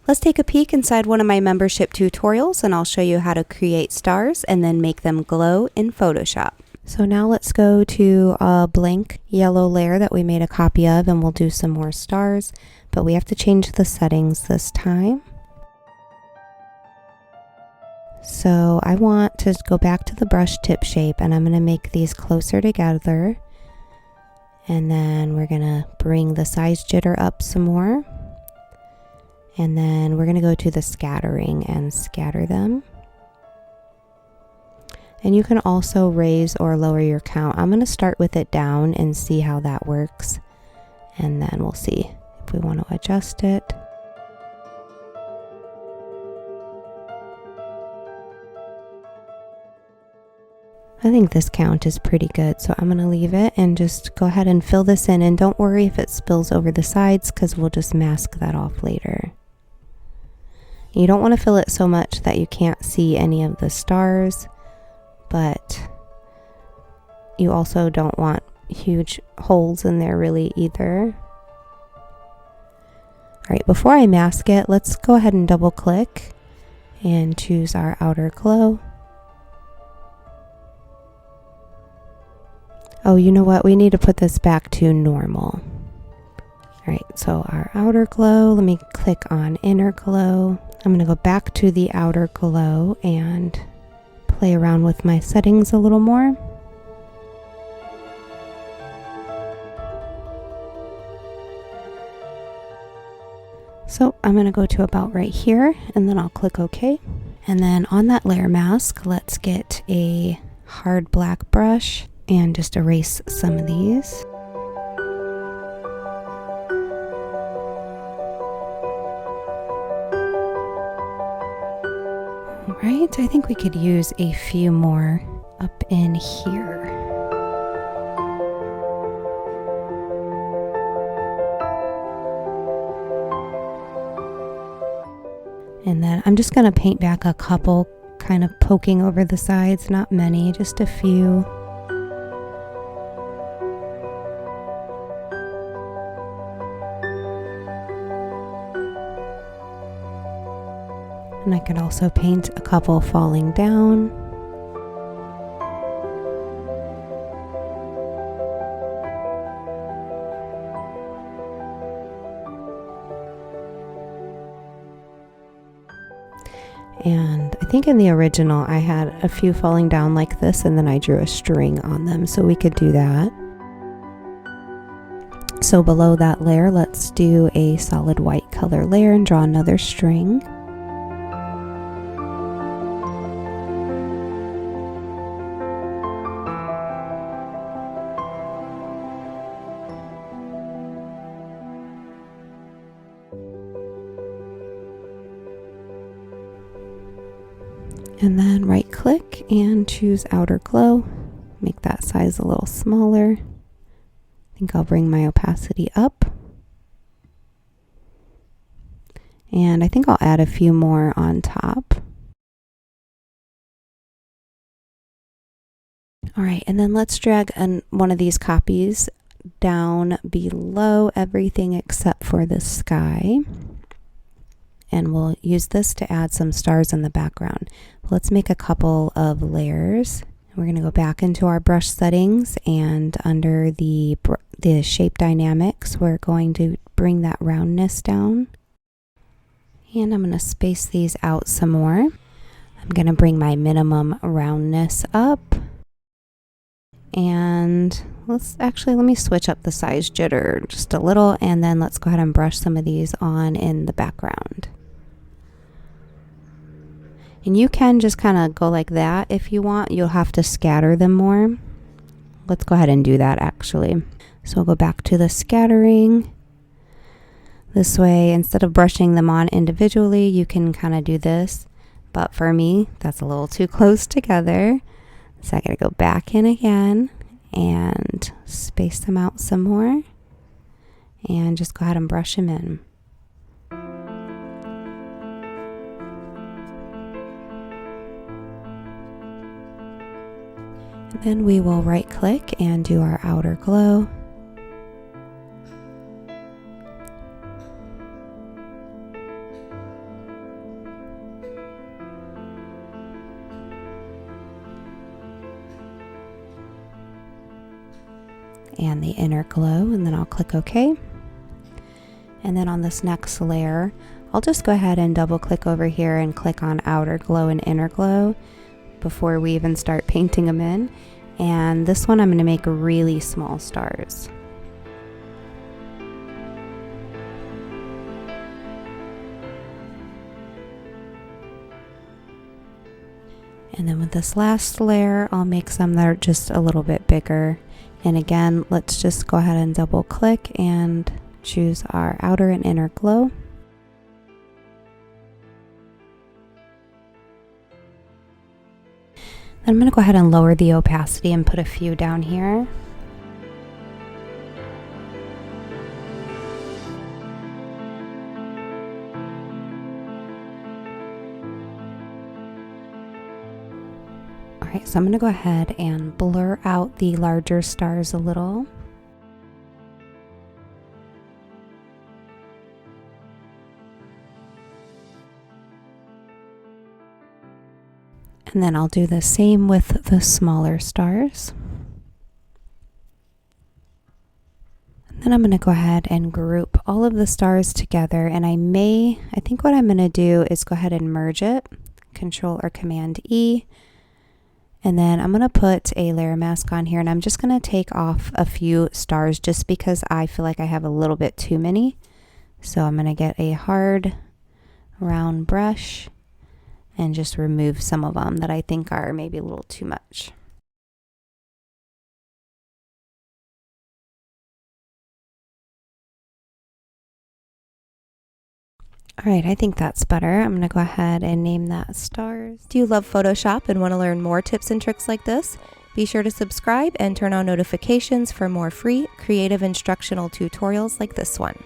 Let's take a peek inside one of my membership tutorials, and I'll show you how to create stars and then make them glow in Photoshop. So now let's go to a blank yellow layer that we made a copy of, and we'll do some more stars, but we have to change the settings this time. So I want to go back to the brush tip shape, and I'm going to make these closer together, and then we're going to bring the size jitter up some more, and then we're going to go to the scattering and scatter them. And you can also raise or lower your count. I'm going to start with it down and see how that works. And then we'll see if we want to adjust it. I think this count is pretty good, so I'm going to leave it and just go ahead and fill this in. And don't worry if it spills over the sides, because we'll just mask that off later. You don't want to fill it so much that you can't see any of the stars, but you also don't want huge holes in there really either. All right, before I mask it, let's go ahead and double click and choose our outer glow. Oh, you know what? We need to put this back to normal. All right, so our outer glow, let me click on inner glow. I'm going to go back to the outer glow and play around with my settings a little more. So I'm going to go to about right here, and then I'll click OK. And then on that layer mask, let's get a hard black brush and just erase some of these. All right, I think we could use a few more up in here. And then I'm just going to paint back a couple, kind of poking over the sides, not many, just a few. And I could also paint a couple falling down. And I think in the original I had a few falling down like this, and then I drew a string on them, so we could do that. So below that layer, let's do a solid white color layer and draw another string. And then right click and choose outer glow. Make that size a little smaller. I think I'll bring my opacity up. And I think I'll add a few more on top. All right, and then let's drag one of these copies down below everything except for the sky. And we'll use this to add some stars in the background. Let's make a couple of layers. We're going to go back into our brush settings, and under the shape dynamics, we're going to bring that roundness down. And I'm going to space these out some more. I'm going to bring my minimum roundness up. And let me switch up the size jitter just a little, and then let's go ahead and brush some of these on in the background. And you can just kind of go like that if you want. You'll have to scatter them more. Let's go ahead and do that actually. So we'll go back to the scattering. This way, instead of brushing them on individually, you can kind of do this. But for me, that's a little too close together. So I gotta go back in again and space them out some more. And just go ahead and brush them in. Then we will right click and do our outer glow. and the inner glow, and then I'll click OK. And then on this next layer, I'll just go ahead and double click over here and click on outer glow and inner glow before we even start painting them in. And this one I'm going to make really small stars. And then with this last layer, I'll make some that are just a little bit bigger. And again, let's just go ahead and double click and choose our outer and inner glow. Then I'm going to go ahead and lower the opacity and put a few down here. Alright, so I'm going to go ahead and blur out the larger stars a little. And then I'll do the same with the smaller stars. And then I'm going to go ahead and group all of the stars together, and I think what I'm going to do is go ahead and merge it, Control or Command E. And then I'm going to put a layer mask on here, and I'm just going to take off a few stars just because I feel like I have a little bit too many. So I'm going to get a hard round brush and just remove some of them that I think are maybe a little too much. All right, I think that's better. I'm gonna go ahead and name that stars. Do you love Photoshop and want to learn more tips and tricks like this? Be sure to subscribe and turn on notifications for more free, creative instructional tutorials like this one.